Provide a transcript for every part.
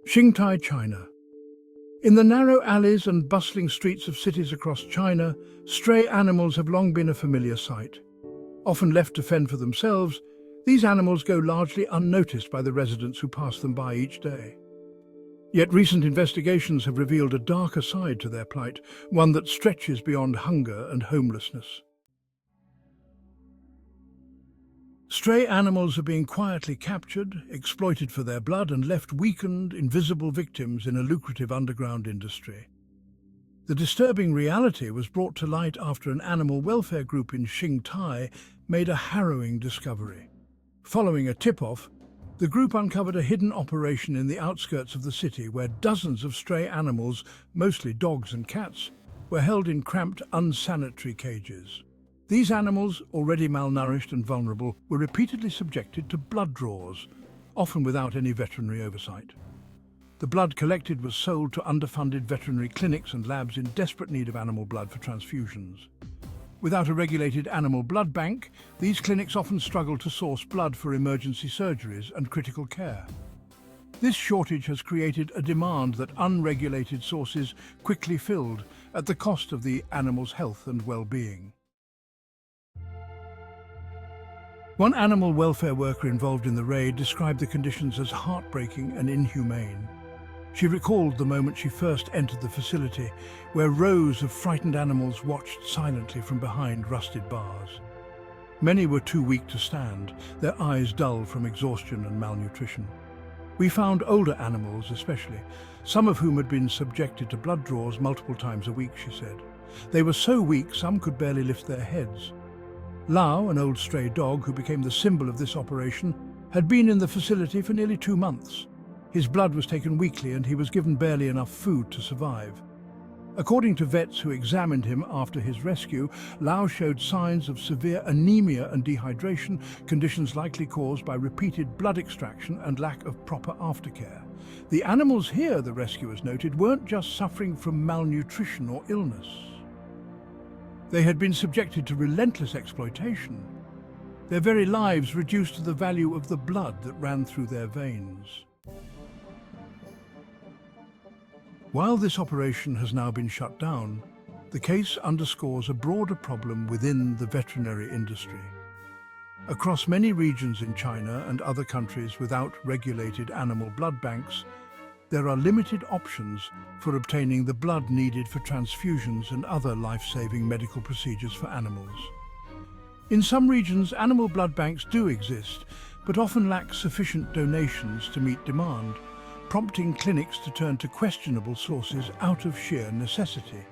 Xingtai, China. In the narrow alleys and bustling streets of cities across China, stray animals have long been a familiar sight. Often left to fend for themselves, these animals go largely unnoticed by the residents who pass them by each day. Yet recent investigations have revealed a darker side to their plight, one that stretches beyond hunger and homelessness. Stray animals are being quietly captured, exploited for their blood, and left weakened, invisible victims in a lucrative underground industry. The disturbing reality was brought to light after an animal welfare group in Xingtai made a harrowing discovery. Following a tip-off, the group uncovered a hidden operation in the outskirts of the city where dozens of stray animals, mostly dogs and cats, were held in cramped, unsanitary cages. These animals, already malnourished and vulnerable, were repeatedly subjected to blood draws, often without any veterinary oversight. The blood collected was sold to underfunded veterinary clinics and labs in desperate need of animal blood for transfusions. Without a regulated animal blood bank, these clinics often struggle to source blood for emergency surgeries and critical care. This shortage has created a demand that unregulated sources quickly filled at the cost of the animal's health and well-being. One animal welfare worker involved in the raid described the conditions as heartbreaking and inhumane. She recalled the moment she first entered the facility, where rows of frightened animals watched silently from behind rusted bars. Many were too weak to stand, their eyes dull from exhaustion and malnutrition. We found older animals especially, some of whom had been subjected to blood draws multiple times a week, she said. They were so weak some could barely lift their heads. Lao, an old stray dog who became the symbol of this operation, had been in the facility for nearly 2 months. His blood was taken weekly and he was given barely enough food to survive. According to vets who examined him after his rescue, Lao showed signs of severe anemia and dehydration, conditions likely caused by repeated blood extraction and lack of proper aftercare. The animals here, the rescuers noted, weren't just suffering from malnutrition or illness. They had been subjected to relentless exploitation, their very lives reduced to the value of the blood that ran through their veins. While this operation has now been shut down, the case underscores a broader problem within the veterinary industry. Across many regions in China and other countries without regulated animal blood banks, there are limited options for obtaining the blood needed for transfusions and other life-saving medical procedures for animals. In some regions, animal blood banks do exist, but often lack sufficient donations to meet demand, prompting clinics to turn to questionable sources out of sheer necessity.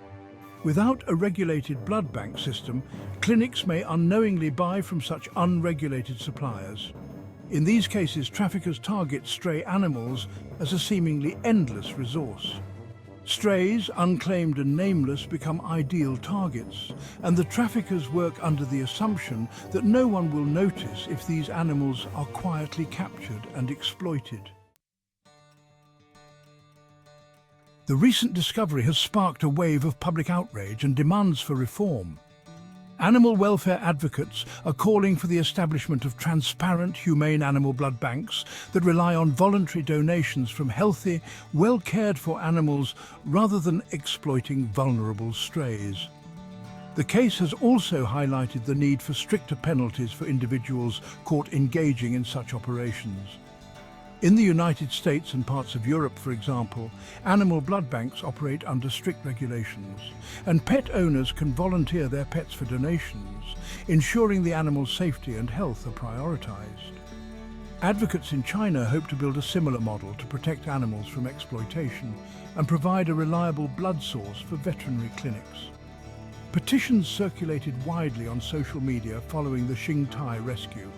Without a regulated blood bank system, clinics may unknowingly buy from such unregulated suppliers. In these cases, traffickers target stray animals as a seemingly endless resource. Strays, unclaimed and nameless, become ideal targets, and the traffickers work under the assumption that no one will notice if these animals are quietly captured and exploited. The recent discovery has sparked a wave of public outrage and demands for reform. Animal welfare advocates are calling for the establishment of transparent, humane animal blood banks that rely on voluntary donations from healthy, well-cared-for animals rather than exploiting vulnerable strays. The case has also highlighted the need for stricter penalties for individuals caught engaging in such operations. In the United States and parts of Europe, for example, animal blood banks operate under strict regulations, and pet owners can volunteer their pets for donations, ensuring the animal's safety and health are prioritized. Advocates in China hope to build a similar model to protect animals from exploitation and provide a reliable blood source for veterinary clinics. Petitions circulated widely on social media following the Xingtai rescue,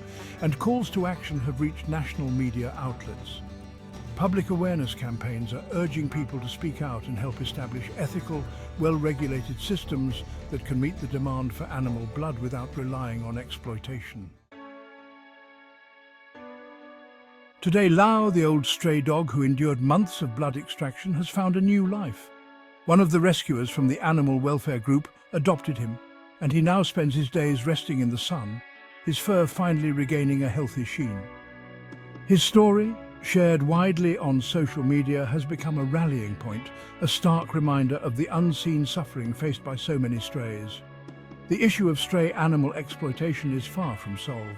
and calls to action have reached national media outlets. Public awareness campaigns are urging people to speak out and help establish ethical, well-regulated systems that can meet the demand for animal blood without relying on exploitation. Today, Lao, the old stray dog who endured months of blood extraction, has found a new life. One of the rescuers from the animal welfare group adopted him, and he now spends his days resting in the sun, his fur finally regaining a healthy sheen. His story, shared widely on social media, has become a rallying point, a stark reminder of the unseen suffering faced by so many strays. The issue of stray animal exploitation is far from solved.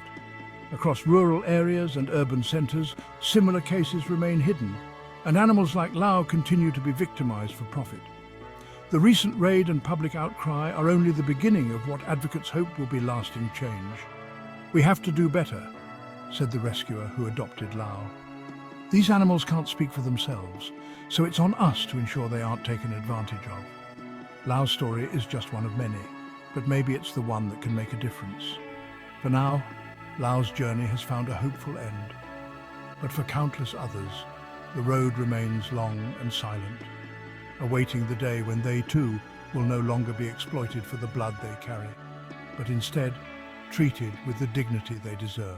Across rural areas and urban centres, similar cases remain hidden, and animals like Lau continue to be victimised for profit. The recent raid and public outcry are only the beginning of what advocates hope will be lasting change. "We have to do better," said the rescuer who adopted Lau. "These animals can't speak for themselves, so it's on us to ensure they aren't taken advantage of." Lau's story is just one of many, but maybe it's the one that can make a difference. For now, Lau's journey has found a hopeful end. But for countless others, the road remains long and silent, awaiting the day when they too will no longer be exploited for the blood they carry, but instead treated with the dignity they deserve.